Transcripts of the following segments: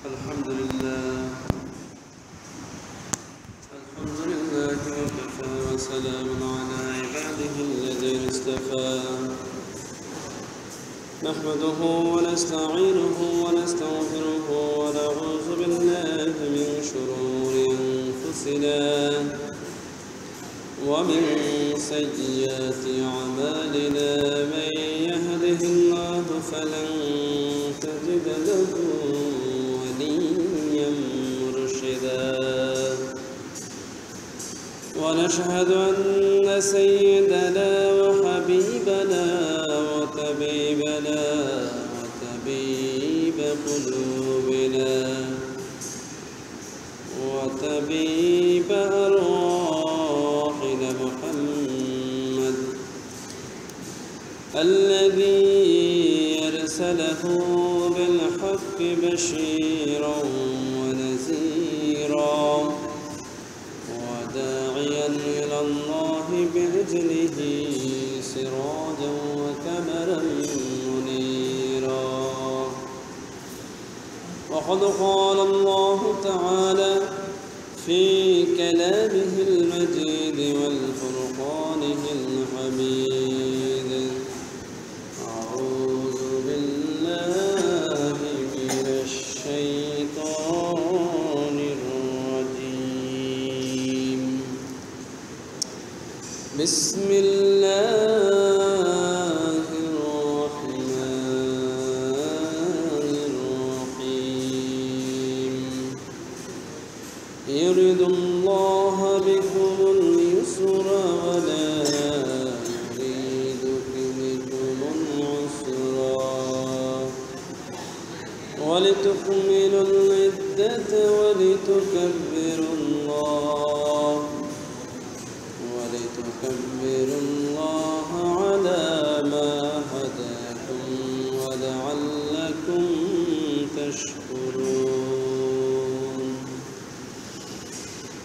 الحمد لله وكفى وسلام على عباده الذين اصطفى نحمده ونستعينه ونستغفره ونعوذ بالله من شرور أنفسنا ومن سيئات أعمالنا من يهده الله فلن تجد له وليا مرشدا ونشهد أن سيدنا وحبيبنا وطبيب قلوبنا وطبيب أرواحنا محمد الذي أرسله بالحق بشيرا ونذيرا وداعيا إلى الله بإذنه سراجا وقمرا منيرا وقد قال الله تعالى في كلامه المجيد والفرقانه الحميد أعوذ بالله من الشيطان الرجيم بسم الله الرحمن الرحيم يريد الله بكم اليسر ولا يريد بكم العسر ولتكملوا العدة ولتكبروا الله على ما هداكم ولعلكم تشكرون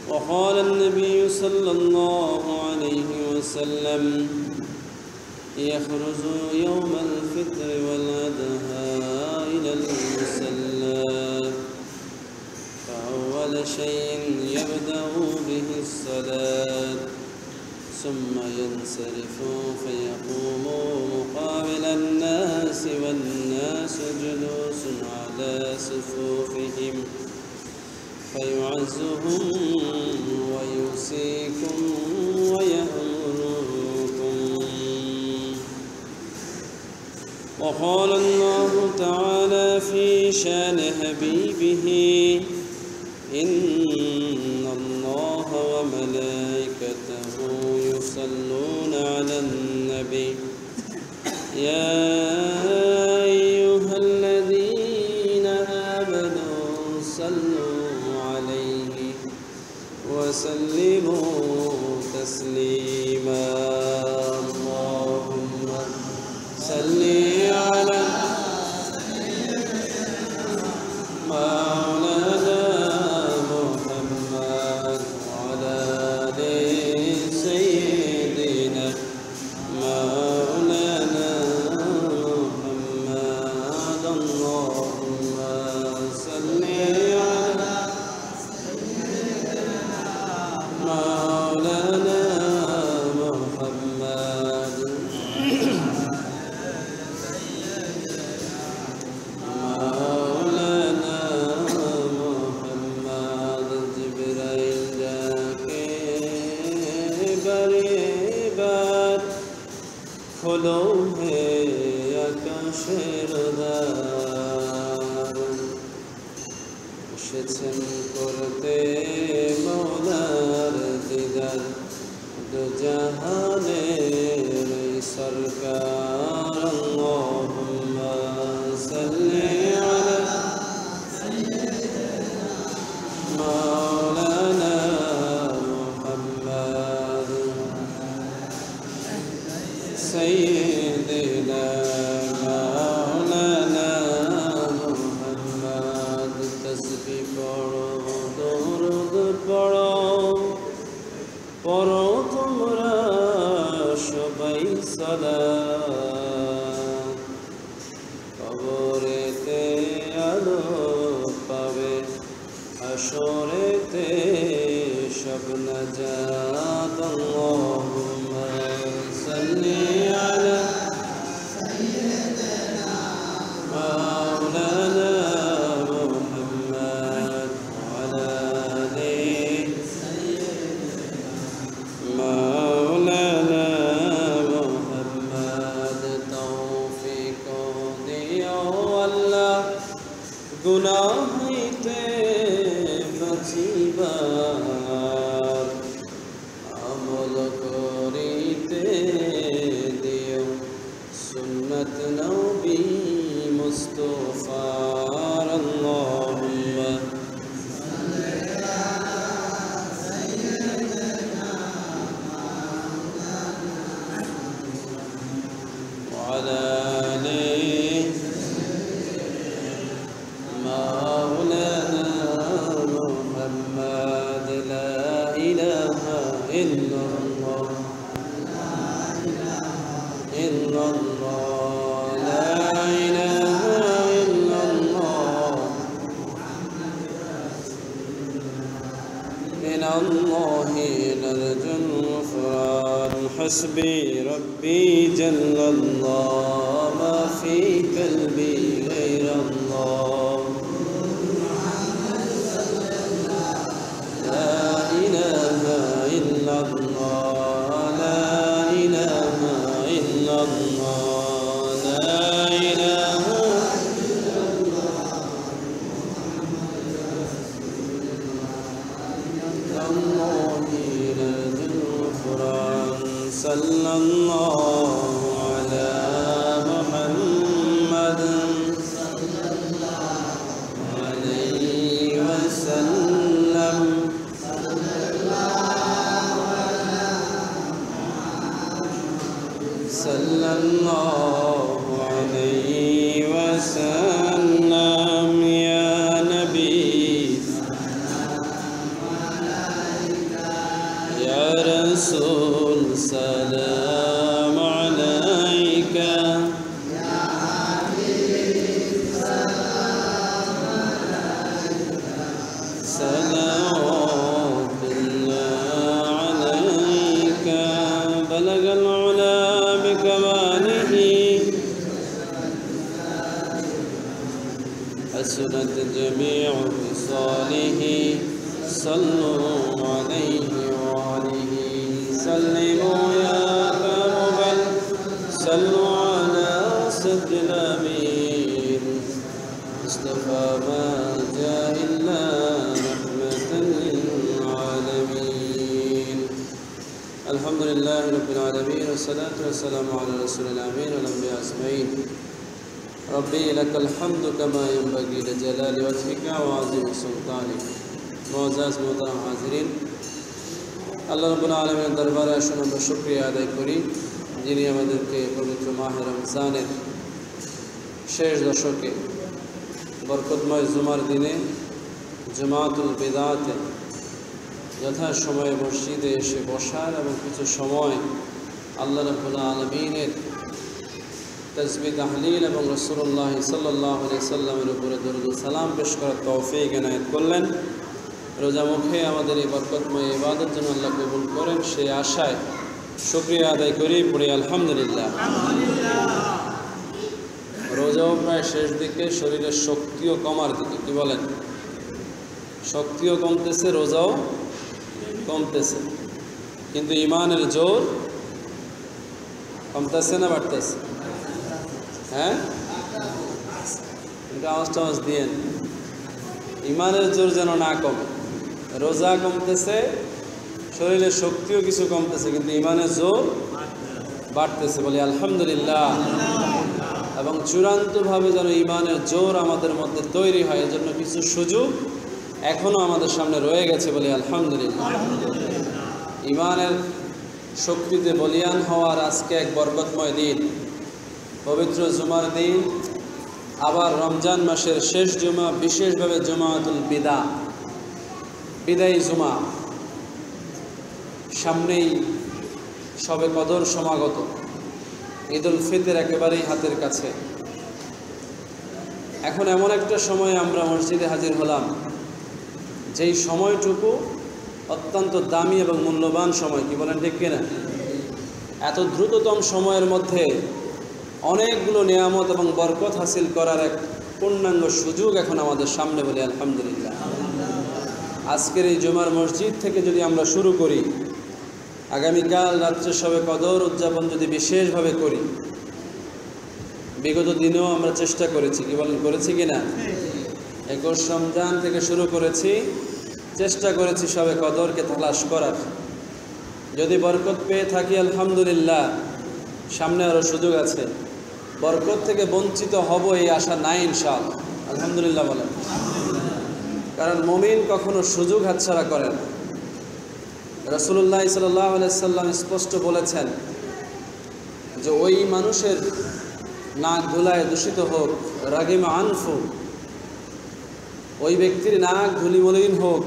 وقال النبي صلى الله عليه وسلم يخرج يوم الفطر والأضحى إلى المصلى فأول شيء يبدأ به الصلاة ثم ينصرف فيقوم مقابل الناس والناس جلوس على صفوفهم فيعزهم ويوصيكم ويأمركم وقال الله تعالى في شان حبيبه إن الله وملائكته يصلون على النبي يا أيها الذين آمنوا صلوا عليه وسلموا تسليما اللهم صل على مولانا محمد وعلى آل سيدنا مولانا محمد اللهم صل على مولانا محمد مولانا محمد جبرائيل जाके বারেবার খোলো হে আকাশের দ্বার এসেছেন করতে মওলার দিদার দু জাহানের সরকার আল্লাহুম্মা সাল্লি আলা مولانا محمد سيدنا مولانا محمد تسبيح পড়ো দরুদ পড়ো পড়ো তোমরা সবাই সালাত হাসরেতে সব নাজাত আল্লাহুম্মা সাল্লি আলা মাওলানা মুহাম্মদ ওয়া আলা আলি মাওলানা মুহাম্মদ তৌফিক দিও আল্লাহ গুনাহ হইতে বাঁচিবার আমল করিতে দিও সুন্নাত নবী মুস্তাফার আল্লাহুম্মা ওয়া আলা আলি মাওলানা মুহাম্মদ লা ইলাহা ইল্লাল্লাহ লা ইলাহা ইল্লাল্লাহ মিনাল্লাহি নারজুল গুফরান হাসবি রব্বি জাল্লাল্লাহ মা ফি কলবি গায়রাল্লাহ লা ইলাহা ইল্লাল্লাহ লা ইলাহা ইল্লাল্লাহ লা ইলাহা সাল্লাল্লাহু আলা মুহাম্মাদ সাল্লাল্লাহু আলাইহি ওয়াসাল্লাম সাল্লাল্লাহু আলাইহি ওয়াসাল্লাম ইয়া নবী ইয়া রাসূল সালাম আলাইকা ইয়া হাবিব সালাম আলাইকা সালাওয়াতুল্লাহ আলাইকা বালাগাল উলা বিকামালিহি حسنت جميع خصاله صلوا عليه وآله سلموا يا كربا صلوا على سد الأمين مصطفى ما جاء إلا رحمة للعالمين الحمد لله رب العالمين والصلاة والسلام على رسول الأمين والأنبياء أجمعين ربي لك الحمد كما ينبغي لجلال وجهك وعظيم سلطانك معزز محترم حاضرين আল্লাহ রাব্বুল আলামিনের দরবারে আসুন আমরা শুকরিয়া আদায় করি যিনি আমাদেরকে পবিত্র মাহে রমজানের শেষ দশকে বরকতময় জুমার দিনে জামাতুল বিদাতে যথাসময়ে মসজিদে এসে বসার এবং কিছু সময় আল্লাহ রাব্বুল আলামিনের তাসবিহ তাহলিল এবং রাসূলুল্লাহ সাল্লাল্লাহু আলাইহি সাল্লামের উপরে দরুদ ও সালাম পেশ করার তৌফিক এনায়েত করলেন। রোজা মুখে আমাদের এই বরকতময় ইবাদত যেন আল্লাহ কবুল করেন সেই আশায় শুকরিয়া আদায় করি পড়ি আলহামদুলিল্লাহ। রোজাও প্রায় শেষ দিকে, শরীরের শক্তিও কমার দিকে, কি বলেন? শক্তিও কমতেছে, রোজাও কমতেছে, কিন্তু ইমানের জোর কমতেছে না বাড়তেছে? হ্যাঁ, এটা আওয়াজ টাওয়াজ দিয়েন। ইমানের জোর যেন না কমে। রোজা কমতেছে, শরীরের শক্তিও কিছু কমতেছে, কিন্তু ইমানের জোর বাড়তেছে, বলি আলহামদুলিল্লাহ। এবং চূড়ান্তভাবে যেন ইমানের জোর আমাদের মধ্যে তৈরি হয়, এজন্য কিছু সুযোগ এখনও আমাদের সামনে রয়ে গেছে, বলি আলহামদুলিল্লাহ। ইমানের শক্তিতে বলিয়ান হওয়ার আজকে এক বরকতময় দিন, পবিত্র জুমার দিন, আবার রমজান মাসের শেষ জুমা, বিশেষভাবে জুমাতুল বিদায়ী জুমা। সামনেই সবে কদর সমাগত, ঈদুল ফিতর একেবারেই হাতের কাছে। এখন এমন একটা সময় আমরা মসজিদে হাজির হলাম যেই সময়টুকু অত্যন্ত দামি এবং মূল্যবান সময়, কি বলেন ঠিক কিনা? এত দ্রুততম সময়ের মধ্যে অনেকগুলো নিয়ামত এবং বরকত হাসিল করার এক পূর্ণাঙ্গ সুযোগ এখন আমাদের সামনে, বলি আলহামদুলিল্লাহ। আজকের এই জুমার মসজিদ থেকে যদি আমরা শুরু করি, আগামীকাল রাত্রে শবে কদর উদযাপন যদি বিশেষভাবে করি, বিগত দিনেও আমরা চেষ্টা করেছি, কি বলেন, করেছি কিনা? 21 রমজান থেকে শুরু করেছি, চেষ্টা করেছি শবে কদরকে তালাশ করার। যদি বরকত পেয়ে থাকি আলহামদুলিল্লাহ, সামনে আরও সুযোগ আছে। বরকত থেকে বঞ্চিত হব এই আশা নাই ইনশাআল্লাহ, আলহামদুলিল্লাহ বলেন। কারণ মুমিন কখনো সুযোগ হাতছাড়া করে না। রাসূলুল্লাহ সাল্লাল্লাহু আলাইহি সাল্লাম স্পষ্ট বলেছেন যে ওই মানুষের নাক ধুলায় দূষিত হোক, রাগিমা আনফু, ওই ব্যক্তির নাক ধুলিমলিন হোক,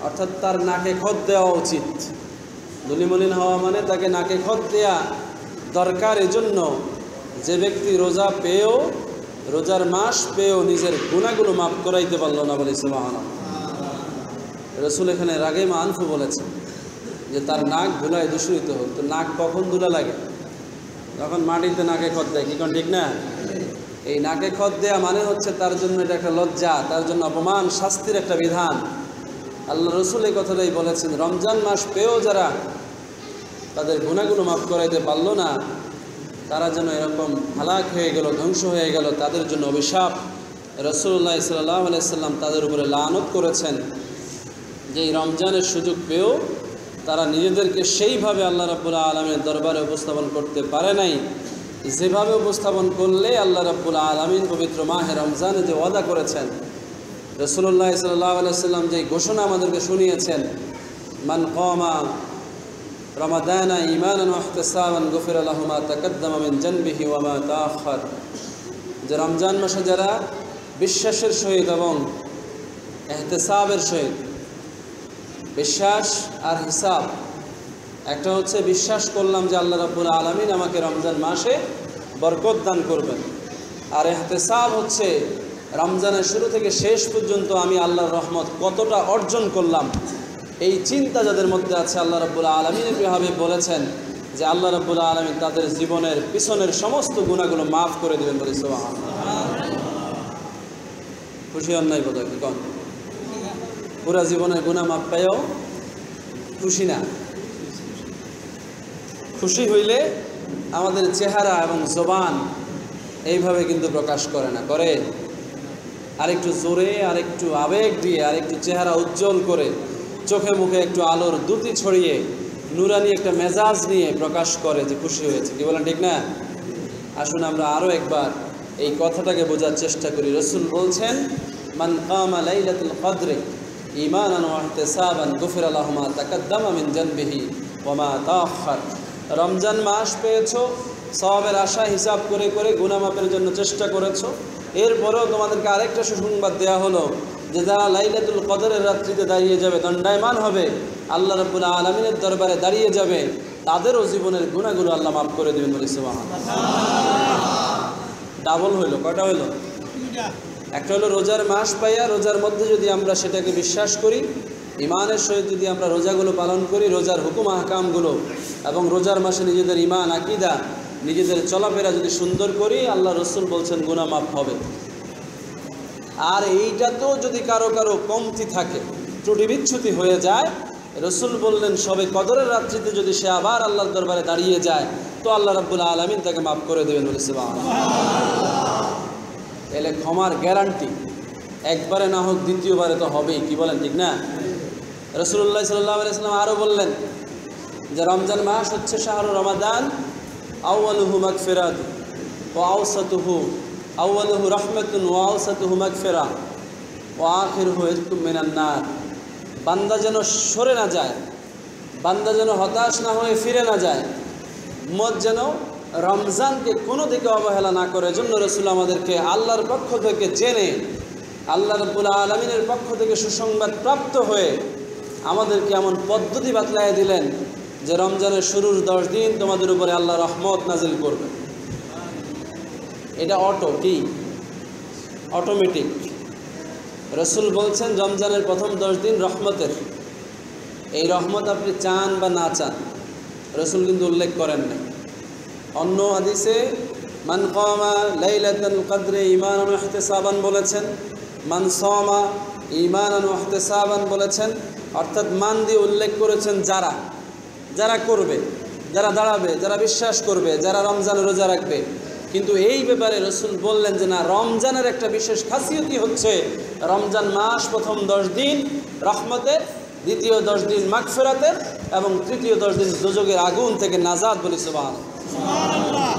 অর্থাৎ তার নাকে খত দেওয়া উচিত। ধুলিমলিন হওয়া মানে তাকে নাকে খত দেওয়া দরকার। এজন্য যে ব্যক্তি রোজা পেয়েও, রোজার মাস পেয়েও নিজের গুনাহগুলো মাফ করাইতে পারলো না, বলে সুবহানাল্লাহ। রাসূল এখানে রাগিমা আনফু বলেছেন যে তার নাক ধুলায় দূষিত হোক। তো নাক কখন ধুলা লাগে? যখন মাটিতে নাকে খত দেয়, কি কোন ঠিক না? এই নাকে খত দেয়া মানে হচ্ছে তার জন্য এটা একটা লজ্জা, তার জন্য অপমান, শাস্তির একটা বিধান। আল্লাহ রসুল এই কথাটাই বলেছেন, রমজান মাস পেয়েও যারা তাদের গুনাহগুলো মাফ করাইতে পারলো না, তারা যেন এরকম হালাক হয়ে গেল, ধ্বংস হয়ে গেল, তাদের জন্য অভিশাপ। রাসূলুল্লাহ সাল্লাল্লাহু আলাইহি সাল্লাম তাদের উপরে লানত করেছেন যে এই রমজানের সুযোগ পেয়েও তারা নিজেদেরকে সেইভাবে আল্লাহ রাব্বুল আলামিনের দরবারে উপস্থাপন করতে পারে নাই, যেভাবে উপস্থাপন করলে আল্লাহ রাব্বুল আলামিন পবিত্র মাহে রমজানে যে ওয়াদা করেছেন। রাসূলুল্লাহ সাল্লাল্লাহু আলাইহি সাল্লাম যে ঘোষণা আমাদেরকে শুনিয়েছেন, মান কামা রমাদানা ঈমানান ওয়া ইহতিসাবান গুফিরা লাহু মা তাকাদ্দামা মিন জানবিহি ওয়া মা তাআখার, যে রমজান মাসে যারা বিশ্বাসের সহিত এবং ইহতিসাবের সহিত, বিশ্বাস আর হিসাব, একটা হচ্ছে বিশ্বাস করলাম যে আল্লাহ রাব্বুল আলামিন আমাকে রমজান মাসে বরকত দান করবেন, আর ইহতিসাব হচ্ছে রমজানের শুরু থেকে শেষ পর্যন্ত আমি আল্লাহর রহমত কতটা অর্জন করলাম, এই চিন্তা যাদের মধ্যে আছে, আল্লাহ রাব্বুল আলামিন এভাবে বলেছেন যে আল্লাহ রাব্বুল আলামিন তাদের জীবনের পিছনের সমস্ত গুনাহগুলো মাফ করে দেবেন, বলে সুবহানাল্লাহ। খুশি হন নাই বোধহয়? কি কন? পুরা জীবনের গুনাহ মাফ পেয়েও খুশি না? খুশি হইলে আমাদের চেহারা এবং জবান এইভাবে কিন্তু প্রকাশ করে না, করে আরেকটু জোরে, আরেকটু আবেগ দিয়ে, আরেকটু চেহারা উজ্জ্বল করে, চোখে মুখে একটু আলোর দ্যুতি ছড়িয়ে, নুরানি একটা মেজাজ নিয়ে প্রকাশ করে যে খুশি হয়েছে, কি বলেন ঠিক না? আসুন আমরা আরও একবার এই কথাটাকে বোঝার চেষ্টা করি। রাসূল বলছেন, মান কামা লাইলাতুল কদরে ঈমানান ওয়া ইহতিসাবান গুফিরা লাহু মা তাকাদ্দামা মিন জানবিহি ওয়া মা তাআখার। রমজান মাস পেয়েছো, সওয়াবের আশা হিসাব করে করে গুনাহ মাফের জন্য চেষ্টা করেছো, এরপরেও তোমাদেরকে আরেকটা সুসংবাদ দেওয়া হলো যে যারা লাইলাতুল কদরের রাত্রিতে দাঁড়িয়ে যাবে, দণ্ডায়মান হবে, আল্লাহ রাব্বুল আলামিনের দরবারে দাঁড়িয়ে যাবে, তাদেরও জীবনের গুনাহগুলো আল্লাহ মাফ করে দেবেন, বলে সুবহানাল্লাহ। ডাবল হইল, কয়টা হইল? একটা হলো রোজার মাস পাইয়া, রোজার মধ্যে যদি আমরা সেটাকে বিশ্বাস করি, ইমানের সহিত যদি আমরা রোজাগুলো পালন করি, রোজার হুকুম আহকামগুলো, এবং রোজার মাসে নিজেদের ইমান আকীদা, নিজেদের চলাফেরা যদি সুন্দর করি, আল্লাহ রসুল বলছেন গুনাহ মাফ হবে। আর এইটাতেও যদি কারো কারো কমতি থাকে, ত্রুটি বিচ্ছুতি হয়ে যায়, রসুল বললেন সবে কদরের রাত্রিতে যদি সে আবার আল্লাহর দরবারে দাঁড়িয়ে যায়, তো আল্লাহ রাব্বুল আলামিন তাকে মাফ করে দেবেন, বলে সুবহানাল্লাহ। এলে ক্ষমার গ্যারান্টি, একবারে না হোক দ্বিতীয়বারে তো হবেই, কি বলেন ঠিক না? রাসূলুল্লাহ সাল্লাল্লাহু আলাইহি ওয়াসাল্লাম আরও বললেন যে রমজান মাস হচ্ছে শাহরু রমাদান, আউয়ালুহু মাগফিরাতুন ওয়া আওসাতুহু, আউয়ালুহু রাহমাতুন ওয়া আওসাতুহু মাগফিরা ওয়া আখিরুহু ইতকুম মিনান নার। বান্দা যেন সরে না যায়, বান্দা যেন হতাশ না হয়ে ফিরে না যায়, উম্মত যেন রমজানকে কোনো দিকে অবহেলা না করে, জন্য রাসূল আমাদেরকে আল্লাহর পক্ষ থেকে জেনে, আল্লাহ রাব্বুল আলামিনের পক্ষ থেকে সুসংবাদ প্রাপ্ত হয়ে আমাদেরকে এমন পদ্ধতি বাতলায় দিলেন যে রমজানের শুরুর 10 দিন তোমাদের উপরে আল্লাহ রহমত নাজিল করবে। এটা কি অটোমেটিক, রাসূল বলছেন রমজানের প্রথম 10 দিন রহমতের। এই রহমত আপনি চান বা না চান, রাসূল কিন্তু উল্লেখ করেন না। অন্য হাদিসে মান কামা লাইলাতুল কদরে ঈমানান ওয়া ইহতিসাবান বলেছেন, মান সামা ঈমানান ওয়া ইহতিসাবান বলেছেন, অর্থাৎ মান দিয়ে উল্লেখ করেছেন যারা যারা করবে, যারা দাঁড়াবে, যারা বিশ্বাস করবে, যারা রমজানের রোজা রাখবে। কিন্তু এই ব্যাপারে রাসূল বললেন যে না, রমজানের একটা বিশেষ খাসিয়তই হচ্ছে রমজান মাস প্রথম 10 দিন রহমতের, দ্বিতীয় 10 দিন মাগফিরাতের এবং তৃতীয় 10 দিন দোজখের আগুন থেকে নাজাত। বলি সুবহানাল্লাহ।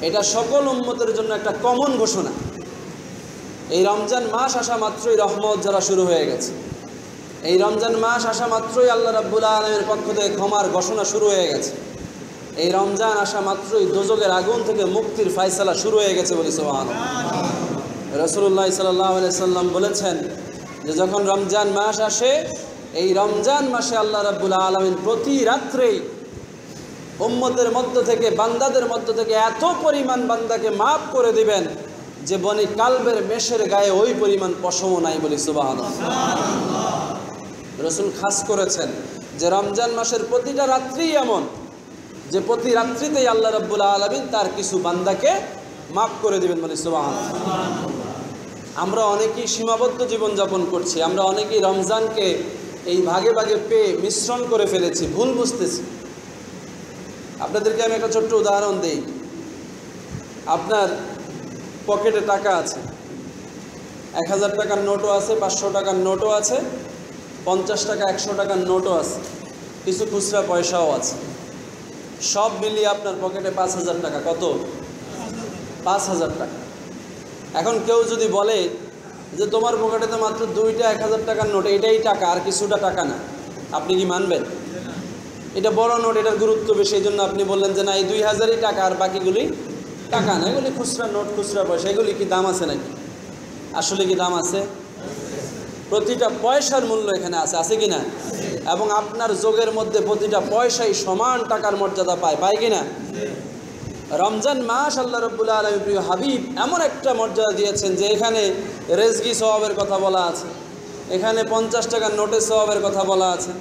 এটা সকল উম্মতের জন্য একটা কমন ঘোষণা। এই রমজান মাস আসা মাত্রই রহমত যারা শুরু হয়ে গেছে, এই রমজান মাস আসা মাত্রই আল্লাহ রাব্বুল আলামিনের পক্ষ থেকে ক্ষমার ঘোষণা শুরু হয়ে গেছে, এই রমজান আসা মাত্রই দোজখের আগুন থেকে মুক্তির ফয়সালা শুরু হয়ে গেছে। বলি সুবহানাল্লাহ। রাসূলুল্লাহ সাল্লাল্লাহু আলাইহি সাল্লাম বলেছেন যে যখন রমজান মাস আসে, এই রমজান মাসে আল্লাহ রাব্বুল আলামিন প্রতি রাত্রেই উম্মতের মধ্য থেকে, বান্দাদের মধ্য থেকে এত পরিমাণ বান্দাকে মাফ করে দিবেন যে বনি কালবের মেষের গায়ে ওই পরিমাণ পশমও নাই। বলি সুবহানাল্লাহ। রাসূল খাস করেছেন যে রমজান মাসের প্রতিটা রাত্রি এমন যে প্রতি রাত্রিতেই আল্লাহ রাব্বুল আলামিন তার কিছু বান্দাকে মাফ করে দিবেন। বলি সুবহানাল্লাহ। আমরা অনেকেই সীমাবদ্ধ জীবনযাপন করছি, আমরা অনেকেই রমজানকে এই ভাগে ভাগে পেয়ে মিশ্রণ করে ফেলেছি, ভুল বুঝতেছি। আপনাদেরকে আমি একটা ছোট্ট উদাহরণ দিই। আপনার পকেটে টাকা আছে, 1000 টাকার নোটও আছে, 500 টাকার নোটও আছে, 50 টাকা 100 টাকার নোটও আছে, কিছু খুচরা পয়সাও আছে। সব মিলিয়ে আপনার পকেটে 5000 টাকা। কত? 5000 টাকা। এখন কেউ যদি বলে যে তোমার পকেটে তো মাত্র 2টা 1000 টাকার নোট, এটাই টাকা আর কিছুটা টাকা না, আপনি কি মানবেন? এটা বড় নোট, এটার গুরুত্ব বেশি, এই জন্য আপনি বললেন যে না, এই 2000ই টাকা আর বাকিগুলি টাকা না, এগুলি খুচরা নোট, খুচরা পয়সা। এগুলি কি দাম আছে নাকি? আসলে কি দাম আছে? প্রতিটা পয়সার মূল্য এখানে আছে, আছে কি না? এবং আপনার যোগের মধ্যে প্রতিটা পয়সাই সমান টাকার মর্যাদা পায়, পায় কি না? রমজান মাস আল্লাহ রাব্বুল আলামিন প্রিয় হাবিব এমন একটা মর্যাদা দিয়েছেন যে এখানে রেজকি সওয়াবের কথা বলা আছে, এখানে 50 টাকার নোটের সওয়াবের কথা বলা আছে,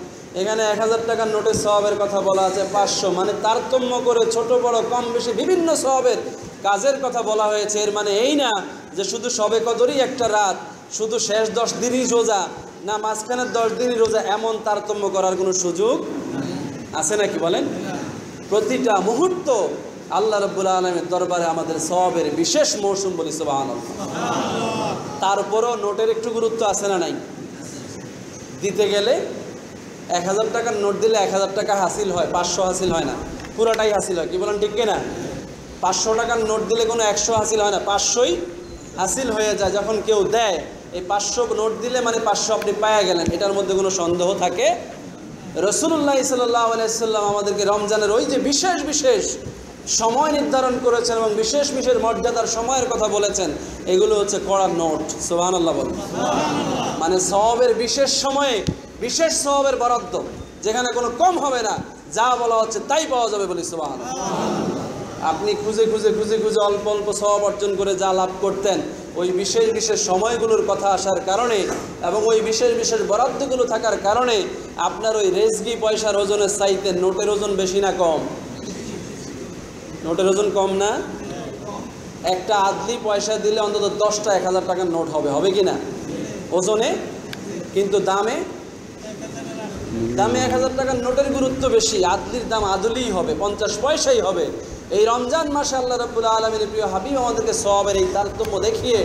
এখানে 1000 টাকার নোটের সওয়াবের কথা বলা আছে, 500, মানে তারতম্য করে ছোট বড় কম বেশি বিভিন্ন সওয়াবের কাজের কথা বলা হয়েছে। এর মানে এই না যে শুধু শবে কদরই একটা রাত, শুধু শেষ 10 দিনই রোজা, না মাঝখানের 10 দিনই রোজা, এমন তারতম্য করার কোনো সুযোগ আছে নাকি বলেন? প্রতিটা মুহূর্ত আল্লাহ রাব্বুল আলামিনের দরবারে আমাদের সওয়াবের বিশেষ মৌসুম। বলি সুবহানাল্লাহ। তারপরও নোটের একটু গুরুত্ব আছে না নাই? দিতে গেলে 1000 টাকার নোট দিলে 1000 টাকা হাসিল হয়, 500 হাসিল হয় না, পুরাটাই হাসিল হয়। কি বলেন, ঠিক কিনা? 500 টাকার নোট দিলে কোনো 100 হাসিল হয় না, 500ই হাসিল হয়ে যায়। যখন কেউ দেয়, এই 500 নোট দিলে মানে 500 আপনি পায়া গেলেন, এটার মধ্যে কোনো সন্দেহ থাকে? রাসূলুল্লাহ সাল্লাল্লাহু আলাইহি সাল্লাম আমাদেরকে রমজানের ওই যে বিশেষ বিশেষ সময় নির্ধারণ করেছেন এবং বিশেষ বিশেষ মর্যাদার সময়ের কথা বলেছেন, এগুলো হচ্ছে কড়া নোট। সুবহানাল্লাহ বলেন। মানে সওয়াবের বিশেষ সময়ে বিশেষ সওয়াবের বরাদ্দ, যেখানে কোনো কম হবে না, যা বলা হচ্ছে তাই পাওয়া যাবে। বলি সুবহানাল্লাহ। আপনি খুঁজে খুঁজে খুঁজে খুঁজে অল্প অল্প সওয়াব অর্জন করে যা লাভ করতেন, ওই বিশেষ বিশেষ সময়গুলোর কথা আসার কারণে এবং ওই বিশেষ বিশেষ বরাদ্দগুলো থাকার কারণে আপনার ওই রেজকি পয়সার ওজনের চাইতে নোটের ওজন বেশি না কম? নোটের ওজন কম না? একটা আদলি পয়সা দিলে অন্তত 10টা 1000 টাকার নোট হবে, হবে কি না ওজনে? কিন্তু দামে 1000 টাকার নোটের গুরুত্ব বেশি, আদলির দাম আদলিই হবে, 50 পয়সাই হবে। এই রমজান মাসে আল্লাহ রাব্বুল আলামিনের প্রিয় হাবিব আমাদেরকে সওয়াবের এই তারতম্য দেখিয়ে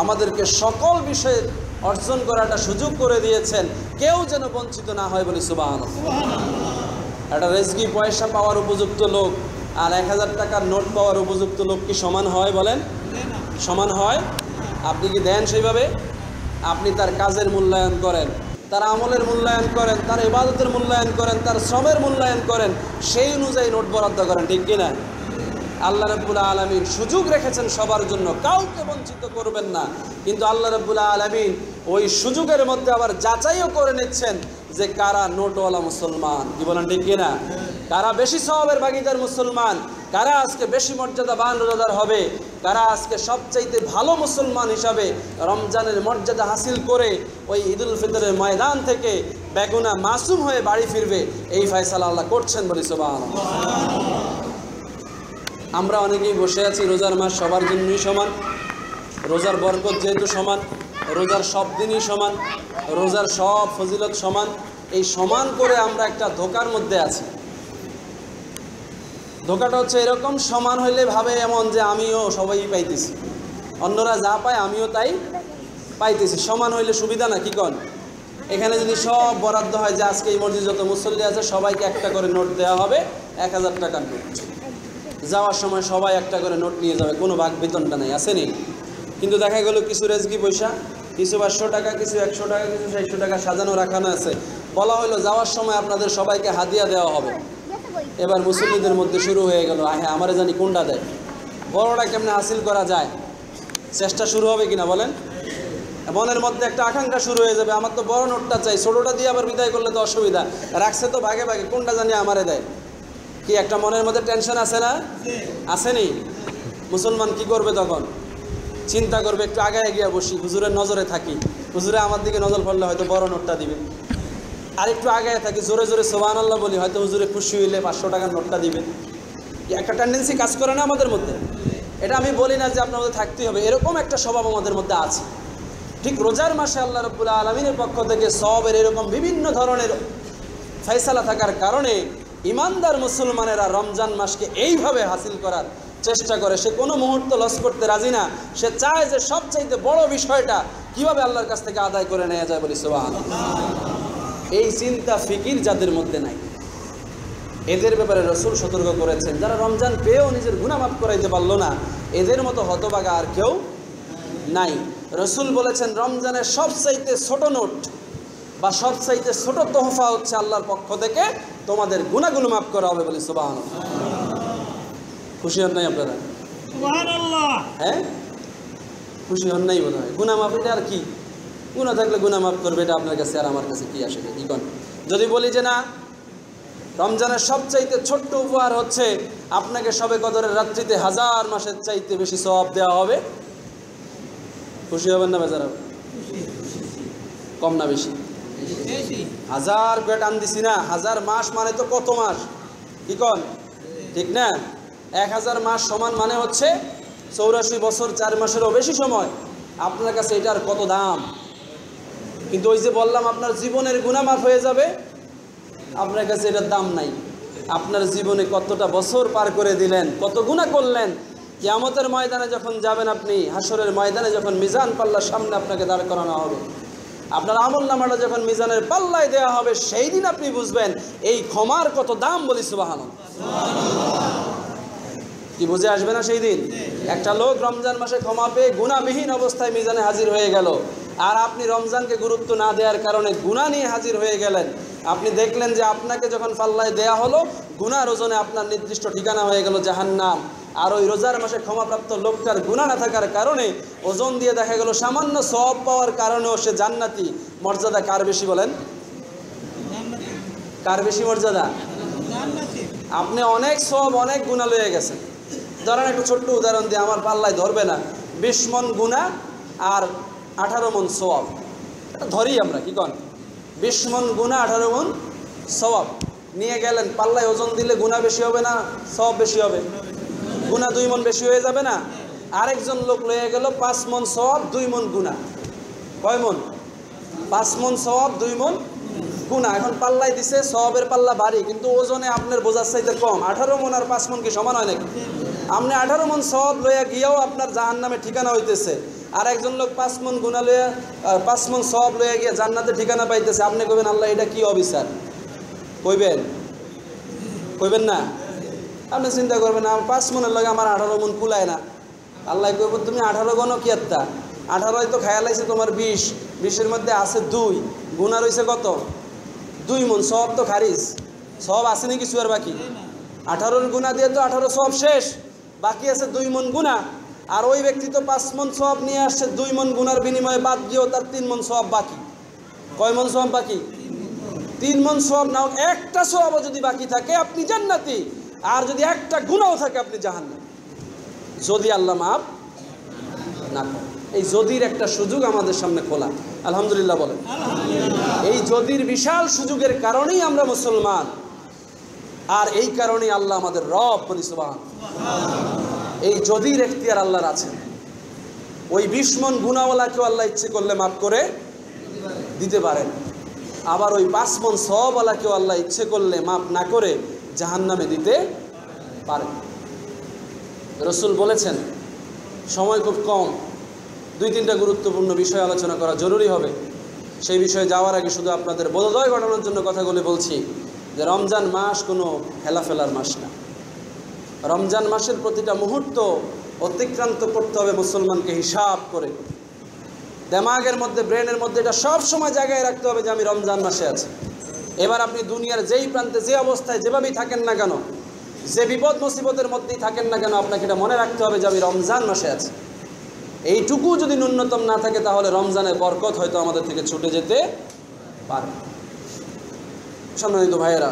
আমাদেরকে সকল বিষয়ে অর্জন করাটা সুযোগ করে দিয়েছেন, কেউ যেন বঞ্চিত না হয়। বলি সুবহানাল্লাহ। একটা রেজকি পয়সা পাওয়ার উপযুক্ত লোক আর 1000 টাকার নোট পাওয়ার উপযুক্ত লোক কি সমান হয় বলেন? সমান হয়? আপনি কি দেন সেইভাবে? আপনি তার কাজের মূল্যায়ন করেন, তার আমলের মূল্যায়ন করেন, তার ইবাদতের মূল্যায়ন করেন, তার শ্রমের মূল্যায়ন করেন, সেই অনুযায়ী নোট বরাদ্দ করেন, ঠিক কিনা? আল্লাহ রাব্বুল আলামিন সুযোগ রেখেছেন সবার জন্য, কাউকে বঞ্চিত করবেন না। কিন্তু আল্লাহ রাব্বুল আলামিন ওই সুযোগের মধ্যে আবার যাচাইও করে নিচ্ছেন যে কারা নোটওয়ালা মুসলমান। কি বলেন, ঠিক কিনা? কারা বেশি সওয়াবের ভাগীদার মুসলমান, কারা আজকে বেশি মর্যাদাবান রোজাদার হবে, কারা আজকে সবচাইতে ভালো মুসলমান হিসাবে রমজানের মর্যাদা হাসিল করে ওই ঈদুল ফিতরের ময়দান থেকে বেগুনা মাসুম হয়ে বাড়ি ফিরবে, এই ফয়সালা আল্লাহ করছেন বলি সুবহানাল্লাহ। আমরা অনেকেই বসে আছি, রোজার মাস সবার জন্যই সমান, রোজার বরকত যেহেতু সমান, রোজার সব দিনই সমান, রোজার সব ফজিলত সমান, এই সমান করে আমরা একটা ধোকার মধ্যে আছি। ধোকাটা হচ্ছে এরকম, সমান হইলে ভাবে এমন যে আমিও সবাই পাইতেছি, অন্যরা যা পায় আমিও তাই পাইতেছি। সমান হইলে সুবিধা না, কি কন? এখানে যদি সব বরাদ্দ হয় যে আজকে এই মসজিদে যত মুসল্লি আছে সবাইকে একটা করে নোট দেওয়া হবে, 1000 টাকার নোট, যাওয়ার সময় সবাই একটা করে নোট নিয়ে যাবে, কোনো ভাগ বেতনটা নেই, আসেনি? কিন্তু দেখা গেল কিছু রেজকি পয়সা, কিছু 500 টাকা, কিছু 100 টাকা, কিছু 600 টাকা সাজানো রাখানো আছে। বলা হলো যাওয়ার সময় আপনাদের সবাইকে হাদিয়া দেওয়া হবে। এবার মুসল্লিদের মধ্যে শুরু হয়ে গেল, হ্যাঁ আমারে জানি কোনটা দেয়, বড়টা কেমনে হাসিল করা যায়, চেষ্টা শুরু হবে কিনা বলেন? মনের মধ্যে একটা আকাঙ্ক্ষা শুরু হয়ে যাবে, আমার তো বড় নোটটা চাই, ছোটোটা দিয়ে আবার বিদায় করলে তো অসুবিধা, রাখছে তো ভাগে ভাগে, কোনটা জানি আমারে দেয়। কি একটা মনের মধ্যে টেনশন আছে না? আসেনি? মুসলমান কি করবে তখন? চিন্তা করবে, একটু আগে গিয়ে বসি, হুজুরের নজরে থাকি, হুজুরে আমার দিকে নজর পড়লে হয়তো বড় নোটটা দিবে। আর একটু আগে থাকি, জোরে জোরে সুবহানাল্লাহ বলি, হয়তো হুজুরে খুশি হইলে 500 টাকার নোটটা দিবে। একটা টেন্ডেন্সি কাজ করে না আমাদের মধ্যে? এটা আমি বলি না যে আপনার মধ্যে থাকতেই হবে, এরকম একটা স্বভাব আমাদের মধ্যে আছে। ঠিক রোজার মাসে আল্লাহ রাব্বুল আলামিনের পক্ষ থেকে সওয়াবের এরকম বিভিন্ন ধরনের ফয়সালা থাকার কারণে ইমানদার মুসলমানেরা রমজান মাসকে এইভাবে হাসিল করার চেষ্টা করে। সে কোনো মুহূর্ত লস করতে রাজি না, সে চায় যে সবচাইতে বড় বিষয়টা কিভাবে আল্লাহর কাছ থেকে আদায় করে নেওয়া যায়, বলি সুবহানাল্লাহ। এই চিন্তা ফিকির যাদের মধ্যে নাই, এদের ব্যাপারে রাসূল সতর্ক করেছেন, যারা রমজান পেয়েও নিজের গুনাহ মাফ করাইতে পারলো না, এদের মতো হতভাগা আর কেউ নাই। রাসূল বলেছেন রমজানের সবচাইতে ছোট নোট বা সবচাইতে ছোট তোহফা হচ্ছে আল্লাহর পক্ষ থেকে তোমাদের গুনাহগুলো মাফ করা হবে, বলি সুবহানাল্লাহ। খুশি হন নাই আপনারা? সুবহানাল্লাহ। হ্যাঁ, খুশি হন নাই বোধ হয়। গুনাহ মাফ, এটা আর কি? গুনাহ থাকলে গুনাহ মাফ করবে, এটা আপনার কাছে আর আমার কাছে কি আসে? কি কন? যদি বলি যে না, রমজানের সবচাইতে ছোট্ট উপহার হচ্ছে আপনাকে শবে কদরের রাত্রিতে 1000 মাসের চাইতে বেশি সওয়াব দেওয়া হবে, খুশি হবেন না বেচারা? কম না বেশি? 1000 করে টান দিছি না, 1000 মাস মানে তো কত মাস, কি কন? ঠিক না? 1000 মাস সমান মানে হচ্ছে 84 বছর 4 মাসেরও বেশি সময়। আপনার কাছে এটার কত দাম? কিন্তু ওই যে বললাম আপনার জীবনের গুনাহ মাফ হয়ে যাবে, আপনার কাছে এটার দাম নাই। আপনার জীবনে কতটা বছর পার করে দিলেন, কত গুনাহ করলেন, কিয়ামতের ময়দানে যখন যাবেন, আপনি হাসরের ময়দানে যখন মিজান পাল্লার সামনে আপনাকে দাঁড় করানো হবে, আপনার আমলনামাটা যখন মিজানের পাল্লায় দেওয়া হবে, সেই দিন আপনি বুঝবেন এই ক্ষমার কত দাম, বলি সুবহানাল্লাহ। কি বুঝে আসবে না সেই দিন? একটা লোক রমজান মাসে ক্ষমা পেয়ে গুনাহবিহীন অবস্থায় মিজানে হাজির হয়ে গেল, আর আপনি রমজানকে গুরুত্ব না দেওয়ার কারণে গুনাহ নিয়ে হাজির হয়ে গেলেন। আপনি দেখলেন যে আপনাকে যখন পাল্লায় দেয়া হলো, গুনাহর ওজনে আপনার নির্দিষ্ট ঠিকানা হয়ে গেল জাহান্নাম। আর ওই রোজার মাসে ক্ষমাপ্রাপ্ত লোকটার গুনাহ না থাকার কারণে ওজন দিয়ে দেখা গেল সামান্য সওয়াব পাওয়ার কারণেও সে জান্নাতি। মর্যাদা কার বেশি বলেন? কার বেশি মর্যাদা? আপনি অনেক সওয়াব, অনেক গুনাহ লয়ে গেছেন। ধরেন একটা ছোট্ট উদাহরণ দিয়ে, আমার পাল্লায় ধরবে না, 20 মণ গুনাহ আর 18 মণ সওয়াব, এটা ধরি আমরা, কি কন? 20 মণ গুনাহ 18 মণ সওয়াব নিয়ে গেলেন, পাল্লায় ওজন দিলে গুনাহ বেশি হবে না সওয়াব বেশি হবে? গুনাহ 2 মণ বেশি হয়ে যাবে না? আরেকজন লোক লয়ে গেল 5 মণ সওয়াব 2 মণ গুনাহ, কয় মণ? 5 মণ সওয়াব 2 মণ গুনাহ। এখন পাল্লায় দিছে, সওয়াবের পাল্লা ভারী, কিন্তু ওজনে আপনার বোঝার চাইতে কম। 18 মণ আর 5 মণ কি সমান হয় নাকি? আপনি 18 মণ সওয়াব লইয়া গিয়েও আপনার জাহান্নামে ঠিকানা হইতেছে, আর একজন লোক 5 মণ গুনাহ লইয়া 5 মণ সওয়াব লইয়া গিয়ে জান্নাতে ঠিকানা পাইতেছে। আপনি কইবেন আল্লাহ এটা কি অবিচার? কইবেন? কইবেন না? আপনি চিন্তা করবেন, আমার 5 মণের লগে আমার 18 মণ কুলায় না। আল্লাহ কইব তুমি 18 গণও কি একটা? 18 তো খেয়াল আছে তোমার 20, 20-এর মধ্যে আছে 2, গুনাহ রইছে কত? 2 মণ। সওয়াব তো খারিজ, সওয়াব আছে নাকি কিছু আর বাকি? 18-র গুনাহ দিয়ে তো 18 সওয়াব শেষ, বাকি আছে 2 মণ গুনাহ। আর ওই ব্যক্তি তো 5 মণ সওয়াব নিয়ে আসছে, 2 মণ গুনার বিনিময়ে বাদ দিয়েও তার 3 মণ সওয়াব বাকি। কয় মণ সওয়াব বাকি? 3 মণ সওয়াব নাও, একটা সওয়াবও যদি বাকি থাকে আপনি জান্নাতি। আর যদি একটা গুনাহও থাকে আপনি জাহান্নামে, যদি আল্লাহ মাফ না করে। এই যদির একটা সুযোগ আমাদের সামনে খোলা, আলহামদুলিল্লাহ বলেন। এই যদির বিশাল সুযোগের কারণেই আমরা মুসলমান, আর এই কারণেই আল্লাহ আমাদের রব, বলি সুবহানাল্লাহ। এই যদির এখতিয়ার আল্লাহর আছে। ওই 20 মণ গুনাহওয়ালাকেও আল্লাহ ইচ্ছে করলে মাফ করে দিতে পারেন, আবার ওই 5 মণ সওয়াবওয়ালাকেও আল্লাহ ইচ্ছে করলে মাফ না করে জাহান্নামে দিতে পারেন। রাসূল বলেছেন, সময় খুব কম, 2-3টা গুরুত্বপূর্ণ বিষয় আলোচনা করা জরুরি হবে। সেই বিষয়ে যাওয়ার আগে শুধু আপনাদের বোধোদয় ঘটানোর জন্য কথাগুলি বলছি যে রমজান মাস কোনো হেলাফেলার মাস না। রমজান মাসের প্রতিটা মুহূর্ত অতিক্রান্ত করতে হবে মুসলমানকে হিসাব করে। দেমাগের মধ্যে, ব্রেনের মধ্যে এটা সব সময় জায়গায় রাখতে হবে যে আমি রমজান মাসে আছি। এবার আপনি দুনিয়ার যেই প্রান্তে, যে অবস্থায়, যেভাবেই থাকেন না কেন, যে বিপদ মুসিবতের মধ্যেই থাকেন না কেন, আপনাকে এটা মনে রাখতে হবে যে আমি রমজান মাসে আছি। এইটুকু যদি ন্যূনতম না থাকে তাহলে রমজানের বরকত হয়তো আমাদের থেকে ছুটে যেতে পারে। সম্মানিত ভাইয়েরা,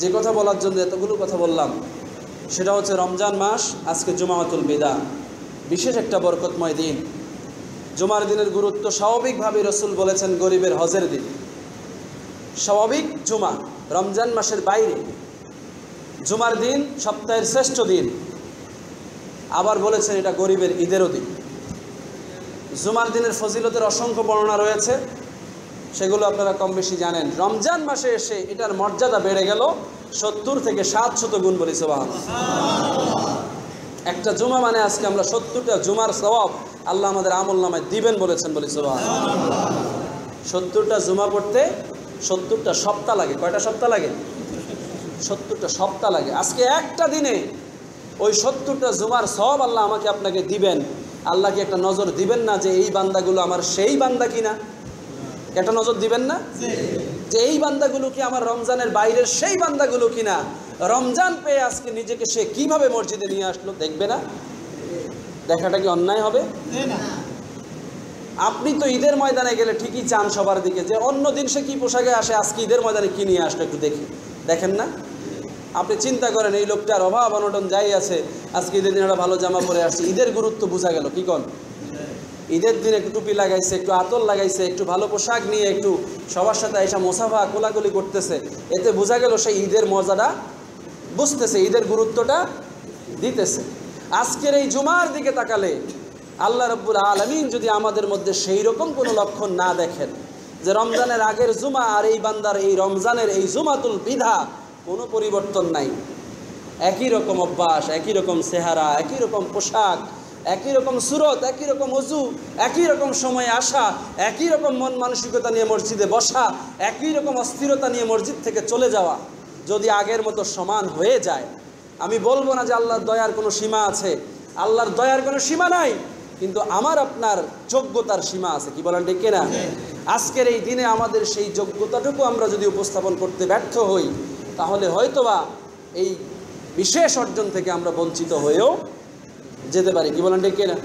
যে কথা বলার জন্য এতগুলো কথা বললাম সেটা হচ্ছে রমজান মাস আজকে জুমাতুল বিদা, বিশেষ একটা বরকতময় দিন। জুমার দিনের গুরুত্ব স্বাভাবিকভাবে রাসূল বলেছেন গরিবের হজের দিন। স্বাভাবিক জুমা রমজান মাসের বাইরে, জুমার দিন সপ্তাহের শ্রেষ্ঠ দিন। আবার বলেছেন এটা গরিবের ঈদেরও দিন। জুমার দিনের ফজিলতের অসংখ্য বর্ণনা রয়েছে, সেগুলো আপনারা কম বেশি জানেন। রমজান মাসে এসে এটার মর্যাদা বেড়ে গেল 70 থেকে 700 গুণ, বলি সুবহানাল্লাহ। একটা জুমা মানে আজকে আমরা 70টা জুমার সওয়াব আল্লাহ আমাদের আমলনামায় দিবেন বলেছেন, বলি সুবহানাল্লাহ। 70টা জুমা পড়তে 70টা সপ্তাহ লাগে। কয়টা সপ্তাহ লাগে? 70টা সপ্তাহ লাগে। আজকে একটা দিনে ওই 70টা জুমার সওয়াব আল্লাহ আমাকে আপনাকে দিবেন। আল্লাহকে একটা নজর দিবেন না যে এই বান্দাগুলো আমার সেই বান্দা কিনা? একটা নজর দিবেন না যে এই বান্দাগুলো কি আমার রমজানের বাইরের সেই বান্দাগুলো কিনা? রমজান পেয়ে আজকে নিজেকে সে কিভাবে মসজিদে নিয়ে আসলো, দেখবে না? দেখাটা কি অন্যায় হবে? আপনি তো ঈদের ময়দানে গেলে ঠিকই চান সবার দিকে যে অন্য দিন সে কি পোশাকে আসে, আজকে ঈদের ময়দানে কি নিয়ে আসলো একটু দেখি, দেখেন না? আপনি চিন্তা করেন এই লোকটার অভাব অনটন যাই আছে, আজকে ঈদের দিন একটা ভালো জামা পরে আসছে, ঈদের গুরুত্ব বোঝা গেল। কি কন? ঈদের দিন একটু টুপি লাগাইছে, একটু আতর লাগাইছে, একটু ভালো পোশাক নিয়ে একটু সবার সাথে এসে মোসাফা কোলাকুলি করতেছে, এতে বোঝা গেল সেই ঈদের মজাটা বুঝতেছে, ঈদের গুরুত্বটা দিতেছে। আজকের এই জুমার দিকে তাকালে আল্লাহ রাব্বুল আলামিন যদি আমাদের মধ্যে সেই রকম কোনো লক্ষণ না দেখেন যে রমজানের আগের জুমা আর এই বান্দার এই রমজানের এই জুমাতুল বিদা কোনো পরিবর্তন নাই, একই রকম অভ্যাস, একই রকম চেহারা, একই রকম পোশাক, একই রকম সুরত, একই রকম ওযু, একই রকম সময়ে আসা, একই রকম মন মানসিকতা নিয়ে মসজিদে বসা, একই রকম অস্থিরতা নিয়ে মসজিদ থেকে চলে যাওয়া যদি আগের মতো সমান হয়ে যায়, আমি বলবো না যে আল্লাহর দয়ার কোনো সীমা আছে, আল্লাহর দয়ার কোনো সীমা নাই, কিন্তু আমার আপনার যোগ্যতার সীমা আছে। কি বলেন ঠিক কিনা? আজকের এই দিনে আমাদের সেই যোগ্যতাটুকু আমরা যদি উপস্থাপন করতে ব্যর্থ হই তাহলে হয়তোবা এই বিশেষ অর্জন থেকে আমরা বঞ্চিত হয়েও যেতে পারি। কি বলেন ঠিক কিনা?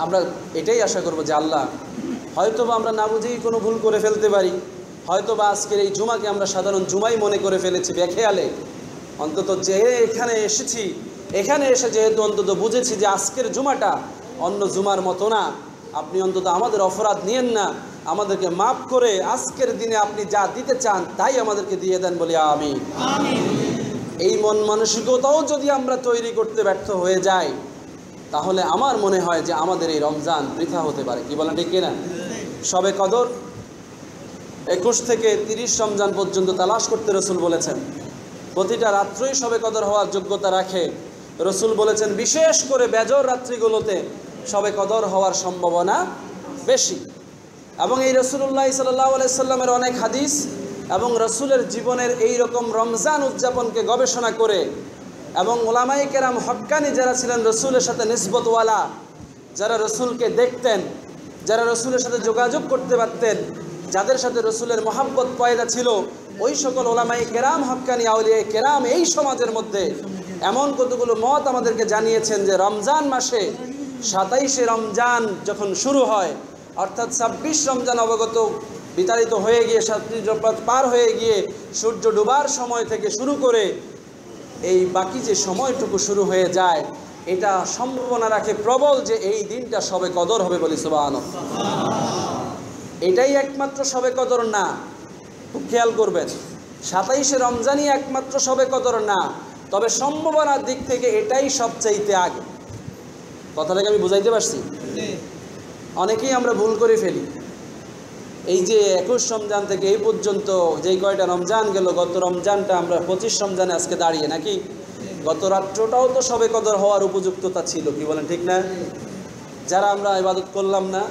আমরা এটাই আশা করব যে আল্লাহ, হয়তোবা আমরা না বুঝেই কোনো ভুল করে ফেলতে পারি, হয়তোবা আজকের এই জুমাকে আমরা সাধারণ জুমাই মনে করে ফেলেছি বেখেয়ালে, অন্তত যে এখানে এসেছি, এখানে এসে যেহেতু অন্তত বুঝেছি যে আজকের জুমাটা অন্য জুমার মতো না, আপনি অন্তত আমাদের অপরাধ নিয়েন না, আমাদেরকে মাফ করে আজকের দিনে আপনি যা দিতে চান তাই আমাদেরকে দিয়ে দেন, বলি আমিন। এই মন মানসিকতাও যদি আমরা তৈরি করতে ব্যর্থ হয়ে যাই তাহলে আমার মনে হয় যে আমাদের এই রমজান বৃথা হতে পারে। কি বলেন ঠিক কিনা? শবে কদর 21 থেকে 30 রমজান পর্যন্ত তালাশ করতে রাসূল বলেছেন। প্রতিটা রাত্রই শবে কদর হওয়ার যোগ্যতা রাখে। রাসূল বলেছেন বিশেষ করে বেজর রাত্রিগুলোতে শবে কদর হওয়ার সম্ভাবনা বেশি। এবং এই রাসূলুল্লাহ সাল্লাল্লাহু আলাইহি সাল্লামের অনেক হাদিস এবং রাসূলের জীবনের এই রকম রমজান উদযাপনকে গবেষণা করে এবং উলামায়ে কেরাম হক্কানি যারা ছিলেন রাসূলের সাথে নিসবতওয়ালা, যারা রাসূলকে দেখতেন, যারা রাসূলের সাথে যোগাযোগ করতে পারতেন, যাদের সাথে রাসূলের মহব্বত পয়দা ছিল, ওই সকল উলামায়ে কেরাম হক্কানি আউলিয়ায়ে কেরাম এই সমাজের মধ্যে এমন কতগুলো মত আমাদেরকে জানিয়েছেন যে রমজান মাসে 27শে রমজান যখন শুরু হয়, অর্থাৎ 26 রমজান অবগত বিতাড়িত হয়ে গিয়ে রাত পার হয়ে গিয়ে সূর্য ডোবার সময় থেকে শুরু করে এই বাকি যে সময়টুকু শুরু হয়ে যায়, এটা সম্ভাবনা রাখে প্রবল যে এই দিনটা শবে কদর হবে, বলি সুবহানাল্লাহ। এটাই একমাত্র শবে কদর না, খুব খেয়াল করবেন, 27শে রমজানই একমাত্র শবে কদর না, তবে সম্ভাবনার দিক থেকে এটাই সবচাইতে আগে। কথাটাকে আমি বুঝাইতে পারছি? অনেকেই আমরা ভুল করে ফেলি। এই যে 21 রমজান থেকে এই পর্যন্ত যেই কয়টা রমজান গেল, গত রমজানটা আমরা 25 রমজানে আজকে দাঁড়িয়ে, নাকি গত রাত্রটাও তো শবে কদর হওয়ার উপযুক্ততা ছিল, কি বলেন, ঠিক না? যারা আমরা ইবাদত করলাম না,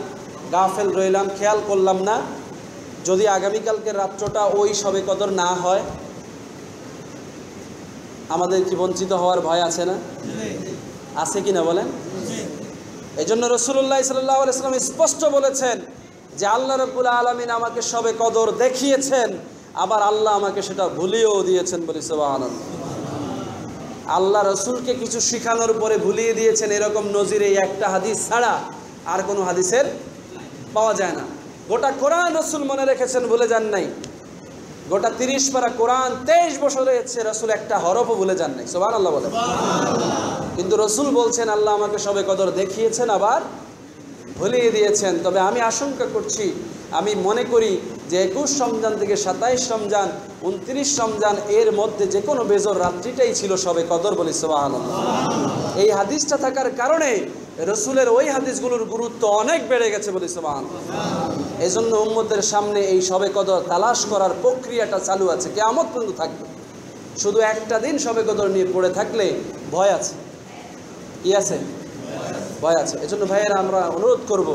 গাফেল রইলাম, খেয়াল করলাম না, যদি আগামীকালকের রাত্রটা ওই শবে কদর না হয়, আমাদের কি বঞ্চিত হওয়ার ভয় আছে না? আছে কি না বলেন? এই জন্য রাসূলুল্লাহ সাল্লাল্লাহু আলাইহি ওয়াসাল্লাম স্পষ্ট বলেছেন যে আল্লাহ রাব্বুল আলামিন আমাকে শবে কদর দেখিয়েছেন, আবার আল্লাহ আমাকে সেটা ভুলিয়েও দিয়েছেন, বলি সুবহানাল্লাহ। আল্লাহ রসুলকে কিছু শিখানোর পরে ভুলিয়ে দিয়েছেন, এরকম নজির এই একটা হাদিস ছাড়া আর কোনো হাদিসের পাওয়া যায় না। গোটা কোরআন রসুল মনে রেখেছেন, ভুলে যান নাই। গোটা 30 পারা কোরআন 23 বছর হয়েছে, রসুল একটা হরফও ভুলে যান নাই, সুবহানাল্লাহ বলে। কিন্তু রসুল বলছেন আল্লাহ আমাকে শবে কদর দেখিয়েছেন, আবার ভুলিয়ে দিয়েছেন। তবে আমি আশঙ্কা করছি, আমি মনে করি যে 21 রমজান থেকে 27 রমজান, 29 রমজান এর মধ্যে যে কোনো বেজর রাত্রিটাই ছিল শবে কদর, বলি সুবহানাল্লাহ। এই হাদিসটা থাকার কারণে রসুলের ওই হাদিসগুলোর গুরুত্ব অনেক বেড়ে গেছে, বলি সুবহানাল্লাহ। এই জন্য উম্মতের সামনে এই শবে কদর তালাশ করার প্রক্রিয়াটা চালু আছে, কিয়ামত পর্যন্ত থাকবে। শুধু একটা দিন শবে কদর নিয়ে পড়ে থাকলে ভয় আছে, কি আছে? ভয় আছে। এজন্য ভাইয়েরা আমরা অনুরোধ করব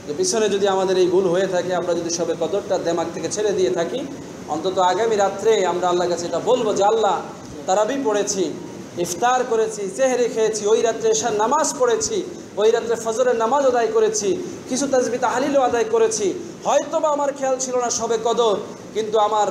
যে পিছনে যদি আমাদের এই ভুল হয়ে থাকে, আমরা যদি শবে কদরটা দিমাগ থেকে ছেড়ে দিয়ে থাকি, অন্তত আগামী রাত্রে আমরা আল্লাহর কাছে এটা বলবো যে আল্লাহ, তারাবি পড়েছি, ইফতার করেছি, সেহরি খেয়েছি, ওই রাত্রে এশার নামাজ পড়েছি, ওই রাত্রে ফজরের নামাজ আদায় করেছি, কিছু তাসবিহ তাহলিলও আদায় করেছি, হয়তোবা আমার খেয়াল ছিল না শবে কদর, কিন্তু আমার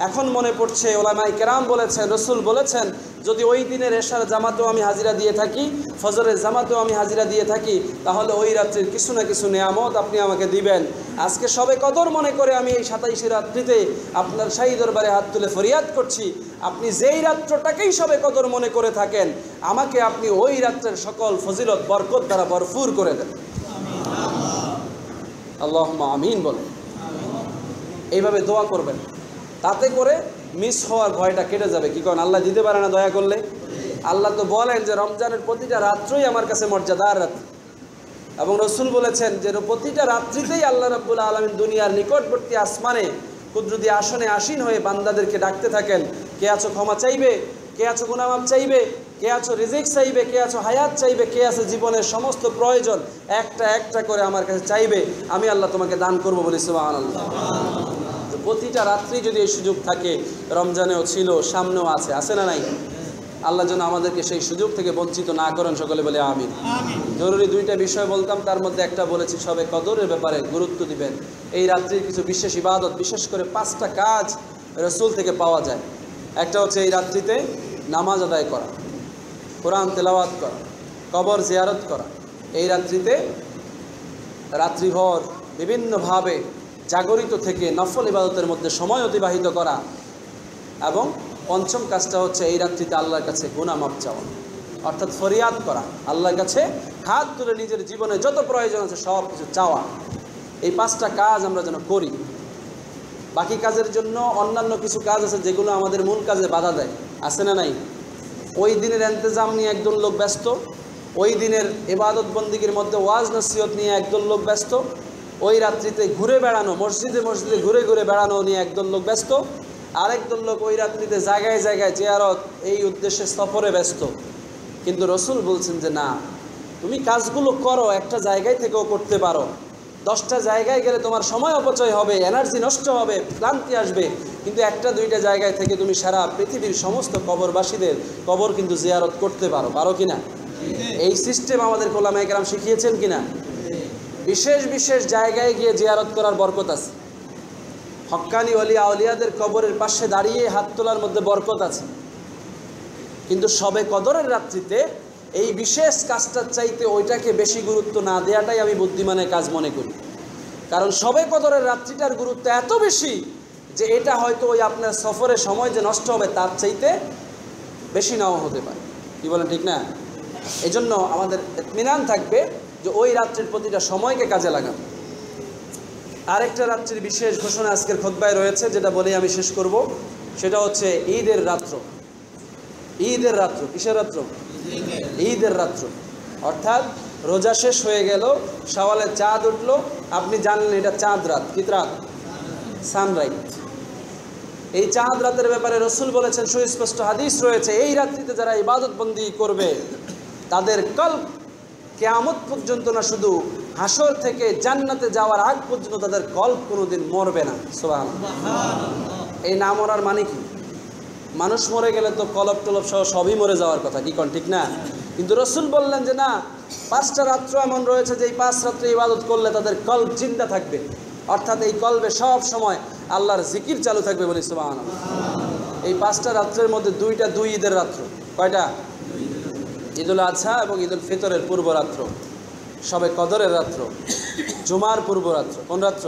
এখন মনে পড়ছে, ওলামায়ে কেরাম বলেছেন, রসুল বলেছেন, যদি ওই দিনের এশার জামাতেও আমি হাজিরা দিয়ে থাকি, ফজরের জামাতেও আমি হাজিরা দিয়ে থাকি, তাহলে ওই রাত্রির কিছু না কিছু নেয়ামত আপনি আমাকে দিবেন। আজকে শবে কদর মনে করে আমি এই 27শে রাত্রিতে আপনার শাহী দরবারে হাত তুলে ফরিয়াদ করছি, আপনি যেই রাত্রটাকেই শবে কদর মনে করে থাকেন, আমাকে আপনি ওই রাত্রের সকল ফজিলত বরকত দ্বারা ভরপুর করে দেন। আল্লাহুম্মা আমিন বলেন। এইভাবে দোয়া করবেন, তাতে করে মিস হওয়ার ভয়টা কেটে যাবে। কি করেন, আল্লাহ দিতে পারে না দয়া করলে? আল্লাহ তো বলেন যে রমজানের প্রতিটা রাত্রই আমার কাছে মর্যাদার রাত্রি, এবং রসুল বলেছেন যে প্রতিটা রাত্রিতেই আল্লাহ রাব্বুল আলামিন দুনিয়ার নিকটবর্তী আসমানে কুদরতি আসনে আসীন হয়ে বান্দাদেরকে ডাকতে থাকেন, কে আছো ক্ষমা চাইবে, কে আছো গুনাহ মাফ চাইবে, কে আছো রিজিক চাইবে, কে আছো হায়াত চাইবে, কে আছে জীবনের সমস্ত প্রয়োজন একটা একটা করে আমার কাছে চাইবে, আমি আল্লাহ তোমাকে দান করবো, বলি সুবহানাল্লাহ। প্রতিটা রাত্রি যদি এই সুযোগ থাকে, রমজানেও ছিল, সামনেও আছে, আছে না নাই? আল্লাহ যেন আমাদেরকে সেই সুযোগ থেকে বঞ্চিত না করেন, সকলে বলে আমিন। জরুরি দুইটা বিষয় বলতাম, তার মধ্যে একটা বলেছি শবে কদরের ব্যাপারে গুরুত্ব দিবেন। এই রাত্রির কিছু বিশেষ ইবাদত, বিশেষ করে 5টা কাজ রসুল থেকে পাওয়া যায়। একটা হচ্ছে এই রাত্রিতে নামাজ আদায় করা, কোরআন তেলাওয়াত করা, কবর জিয়ারত করা। এই রাত্রিতে রাত্রিভর বিভিন্নভাবে জাগরিত থেকে নফল ইবাদতের মধ্যে সময় অতিবাহিত করা। এবং 5ম কাজটা হচ্ছে এই রাত্রিতে আল্লাহর কাছে গুনাহ মাফ চাওয়া, অর্থাৎ ফরিয়াদ করা, আল্লাহর কাছে হাত তুলে নিজের জীবনে যত প্রয়োজন আছে সব কিছু চাওয়া। এই 5টা কাজ আমরা যেন করি। বাকি কাজের জন্য অন্যান্য কিছু কাজ আছে যেগুলো আমাদের মূল কাজে বাধা দেয়, আছে না নাই? ওই দিনের ইন্তজাম নিয়ে একদল লোক ব্যস্ত, ওই দিনের ইবাদত বন্দিগির মধ্যে ওয়াজ নসিহত নিয়ে একদল লোক ব্যস্ত, ওই রাত্রিতে ঘুরে বেড়ানো, মসজিদে মসজিদে ঘুরে ঘুরে বেড়ানো নিয়ে একদল লোক ব্যস্ত, আরেকদল লোক ওই রাত্রিতে জায়গায় জায়গায় জিয়ারত এই উদ্দেশ্যে সফরে ব্যস্ত। কিন্তু রসুল বলছেন যে না, তুমি কাজগুলো করো, একটা জায়গায় থেকেও করতে পারো। 10টা জায়গায় গেলে তোমার সময় অপচয় হবে, এনার্জি নষ্ট হবে, ক্লান্তি আসবে, কিন্তু 1টা-2টা জায়গায় থেকে তুমি সারা পৃথিবীর সমস্ত কবরবাসীদের কবর কিন্তু জিয়ারত করতে পারো, পারো কিনা? এই সিস্টেম আমাদের ওলামায়ে কেরাম শিখিয়েছেন কিনা? বিশেষ বিশেষ জায়গায় গিয়ে জিয়ারত করার বরকত আছে। হক্কানি ওলিয়া আউলিয়াদের কবরের পাশে দাঁড়িয়ে হাত তোলার মধ্যে বরকত আছে। কিন্তু শবে কদরের রাত্রিতে এই বিশেষ কাজটার চাইতে ওইটাকে বেশি গুরুত্ব না দেওয়াটাই আমি বুদ্ধিমানের কাজ মনে করি। কারণ শবে কদরের রাত্রিটার গুরুত্ব এত বেশি যে এটা হয়তো ওই আপনার সফরের সময় যে নষ্ট হবে তার চাইতে বেশি নাও হতে পারে। কি বলেন, ঠিক না? এই জন্য আমাদের ইতমিনান থাকবে যে ওই রাত্রির প্রতিটা সময়কে কাজে লাগান। আরেকটা রাত্রির বিশেষ ঘোষণা আজকের খুতবায় রয়েছে, যেটা বলেই আমি শেষ করব। সেটা হচ্ছে ঈদের রাত্র। ঈদের রাত্র কিসের রাত্র? ঈদের রাত্র। অর্থাৎ রোজা শেষ হয়ে গেল, শাওয়ালের চাঁদ উঠলো, আপনি জানলেন এটা চাঁদ রাত। কি রাত? সানরাইজ। এই চাঁদ রাতের ব্যাপারে রসুল বলেছেন, সুস্পষ্ট হাদিস রয়েছে, এই রাত্রিতে যারা ইবাদত বন্দি করবে তাদের কল্প কিয়ামত পর্যন্ত না, শুধু হাসর থেকে জান্নাতে যাওয়ার আগ পর্যন্ত তাদের কল্প কোনোদিন মরবে না। সুবহানাল্লাহ। এই না মরার মানে কি? মানুষ মরে গেলে তো কলপ টলপ সহ সবই মরে যাওয়ার কথা, কি কোন ঠিক না? কিন্তু রসুল বললেন যে না, 5টা রাত্র এমন রয়েছে যে এই 5 রাত্রে ইবাদত করলে তাদের কল্প জিন্দা থাকবে। অর্থাৎ এই কল্পে সব সময় আল্লাহর জিকির চালু থাকবে। বলি সুবহানাল্লাহ। এই 5টা রাত্রের মধ্যে 2টা 2 ঈদের রাত্র। কয়টা? ঈদুল আজহা এবং ঈদুল ফিতরের পূর্ব রাত্র, শবে কদরের রাত্র, জুমার পূর্ব রাত্র। কোন রাত্র?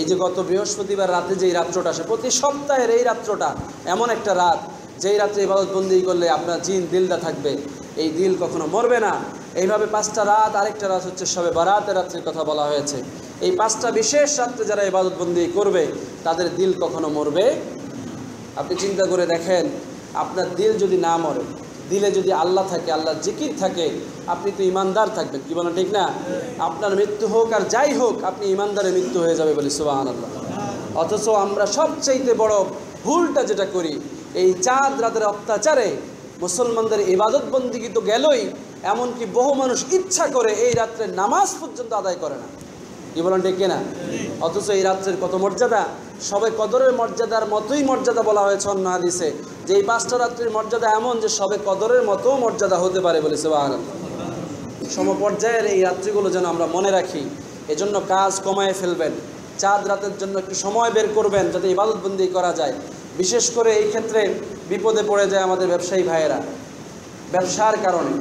এই যে গত বৃহস্পতিবার রাতে যেই রাত্রটা আসে, প্রতি সপ্তাহের এই রাত্রটা এমন একটা রাত যেই রাত্রে ইবাদত বন্দি করলে আপনার জিন দিলটা থাকবে, এই দিল কখনো মরবে না। এইভাবে 5টা রাত। আরেকটা রাত হচ্ছে শবে বারাতের রাত্রির কথা বলা হয়েছে। এই 5টা বিশেষ রাত্রে যারা ইবাদত বন্দি করবে তাদের দিল কখনো মরবে। আপনি চিন্তা করে দেখেন, আপনার দিল যদি না মরে, দিলে যদি আল্লাহ থাকে, আল্লাহর জিকির থাকে, আপনি তো ইমানদার থাকবেন। কি বলেন, ঠিক না? আপনার মৃত্যু হোক আর যাই হোক, আপনি ইমানদারের মৃত্যু হয়ে যাবে। বলি সুবহানাল্লাহ। অথচ আমরা সবচাইতে বড় ভুলটা যেটা করি, এই চাঁদ রাতের অত্যাচারে মুসলমানদের ইবাদত বন্দিগি তো গেলই, এমনকি বহু মানুষ ইচ্ছা করে এই রাত্রে নামাজ পর্যন্ত আদায় করে না। কি বলেন, ঠিক কিনা? অথচ এই রাত্রের কত মর্যাদা! শবে কদরের মর্যাদার মতোই মর্যাদা বলা হয়েছে অন্য হাদিসে, যে এই 5টা রাত্রির মর্যাদা এমন যে শবে কদরের মতো মর্যাদা হতে পারে। বলি সুবহানাল্লাহ। সমপর্যায়ের এই রাত্রিগুলো যেন আমরা মনে রাখি। এজন্য কাজ কমায় ফেলবেন, চাঁদ রাতের জন্য একটু সময় বের করবেন যাতে ইবাদতবন্দি করা যায়। বিশেষ করে এই ক্ষেত্রে বিপদে পড়ে যায় আমাদের ব্যবসায়ী ভাইয়েরা। ব্যবসার কারণে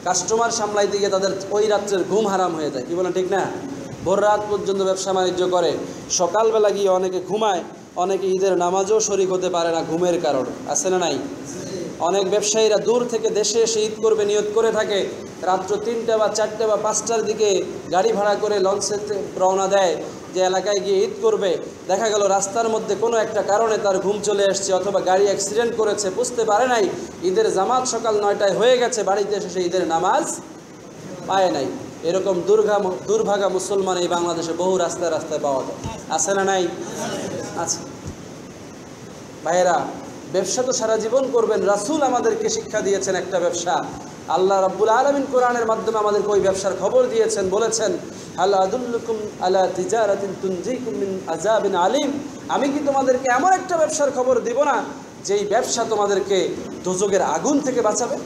কাস্টমার সামলাইতে গিয়ে তাদের ওই রাত্রের ঘুম হারাম হয়ে যায়। কি বলেন, ঠিক না? ভোর রাত পর্যন্ত ব্যবসা বাণিজ্য করে, সকালবেলা গিয়ে অনেকে ঘুমায়, অনেকে ঈদের নামাজও শরীক হতে পারে না ঘুমের কারণে। আছে না নাই? অনেক ব্যবসায়ীরা দূর থেকে দেশে এসে ঈদ করবে নিয়ত করে থাকে, রাত্র 3টা বা 4টা বা 5টার দিকে গাড়ি ভাড়া করে লঞ্চে রওনা দেয় যে এলাকায় গিয়ে ঈদ করবে। দেখা গেল রাস্তার মধ্যে কোনো একটা কারণে তার ঘুম চলে আসছে, অথবা গাড়ি অ্যাক্সিডেন্ট করেছে, বুঝতে পারে নাই, ঈদের জামাত সকাল 9টায় হয়ে গেছে, বাড়িতে এসে সে ঈদের নামাজ পায় নাই। এরকম দুর্ভাগা মুসলমান এই বাংলাদেশে বহু রাস্তায় রাস্তায় পাওয়া যায়। আছে না নাই? আছে। ভাইয়েরা, ব্যবসা তো সারা জীবন করবেন। রাসূল আমাদেরকে শিক্ষা দিয়েছেন একটা ব্যবসা। আল্লাহ রাব্বুল আলামিন কোরআনের মাধ্যমে আমাদেরকে ওই ব্যবসার খবর দিয়েছেন, বলেছেন, হাল আদুল্লুকুম আলা তিজারাতিন তুনজিকুম মিন আযাবিন আলিম। আমি কি তোমাদেরকে এমন একটা ব্যবসার খবর দিব না যেই ব্যবসা তোমাদেরকে দোজখের আগুন থেকে বাঁচাবে?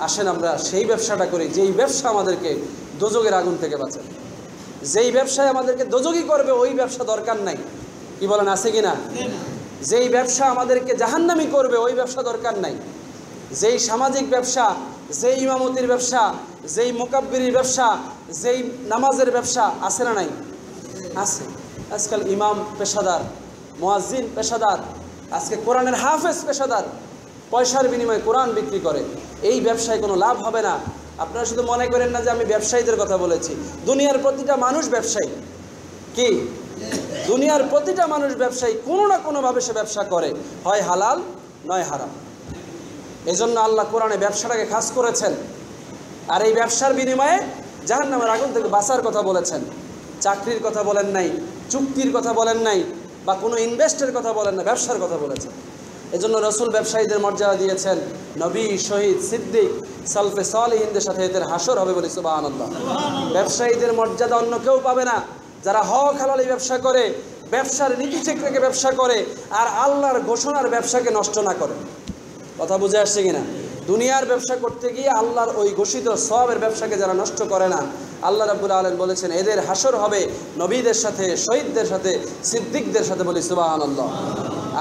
আসেন আমরা সেই ব্যবসাটা করি, যেই ব্যবসা আমাদেরকে দোজখের আগুন থেকে বাঁচাবে। যেই ব্যবসায় আমাদেরকে দোজখী করবে ওই ব্যবসা দরকার নাই। কি বলেন, আছে কি না? যেই ব্যবসা আমাদেরকে জাহান্নামী করবে ওই ব্যবসা দরকার নাই। যেই সামাজিক ব্যবসা, যেই ইমামতির ব্যবসা, যেই মুকাব্বিরির ব্যবসা, যেই নামাজের ব্যবসা, আছে না নাই? আছে। আজকাল ইমাম পেশাদার, মুয়াজ্জিন পেশাদার, আজকে কোরআনের হাফেজ পেশাদার, পয়সার বিনিময়ে কোরআন বিক্রি করে। এই ব্যবসায় কোনো লাভ হবে না। আপনারা শুধু মনে করেন না যে আমি ব্যবসায়ীদের কথা বলেছি। দুনিয়ার প্রতিটা মানুষ ব্যবসায়ী। কি? দুনিয়ার প্রতিটা মানুষ ব্যবসায়ী, কোনো না কোনোভাবে সে ব্যবসা করে, হয় হালাল নয় হারাম। এজন্য আল্লাহ কোরআনে ব্যবসাটাকে খাস করেছেন। আর এই ব্যবসার বিনিময়ে জাহান্নামের আগুন থেকে বাঁচার কথা বলেছেন। চাকরির কথা বলেন নাই, চুক্তির কথা বলেন নাই, বা কোনো ইনভেস্টের কথা বলেন না, ব্যবসার কথা বলেছেন। এজন্য রসুল ব্যবসায়ীদের মর্যাদা দিয়েছেন। নবী, শহীদ, সিদ্দিক, সালফে সালেহিনদের সাথে এদের হাসর হবে। বলি সুবহানাল্লাহ। ব্যবসায়ীদের মর্যাদা অন্য কেউ পাবে না। যারা হক হালালি ব্যবসা করে, ব্যবসার নীতি ঠিক রেখে ব্যবসা করে, আর আল্লাহর ঘোষণার ব্যবসাকে নষ্ট না করে। কথা বুঝে আসছে কিনা? দুনিয়ার ব্যবসা করতে গিয়ে আল্লাহর ওই ঘোষিত সওয়াবের ব্যবসাকে যারা নষ্ট করে না, আল্লাহ রাব্বুল আলামিন বলেছেন এদের হাসর হবে নবীদের সাথে, শহীদদের সাথে, সিদ্দিকদের সাথে। বলি সুবহানাল্লাহ।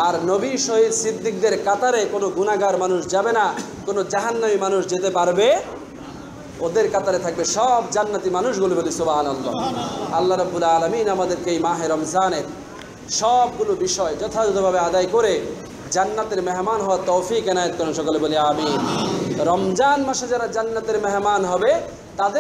আর নবী, শহীদ, সিদ্দিকদের কাতারে কোনো গুনাহগার মানুষ যাবে না, কোনো জাহান্নামী মানুষ যেতে পারবে। ওদের কাতারে থাকবে সব জান্নাতি মানুষগুলো, বলি সুবহানাল্লাহ। আল্লাহ রাব্বুল আলামিন আমাদেরকে এই মাহে রমজানের সবগুলো বিষয় যথাযথভাবে আদায় করে জান্নাতের মেহমান হওয়ার তৌফিক এনায়েত করেন, সকলে বলি আমিন। রমজান মাসে যারা জান্নাতের মেহমান হবে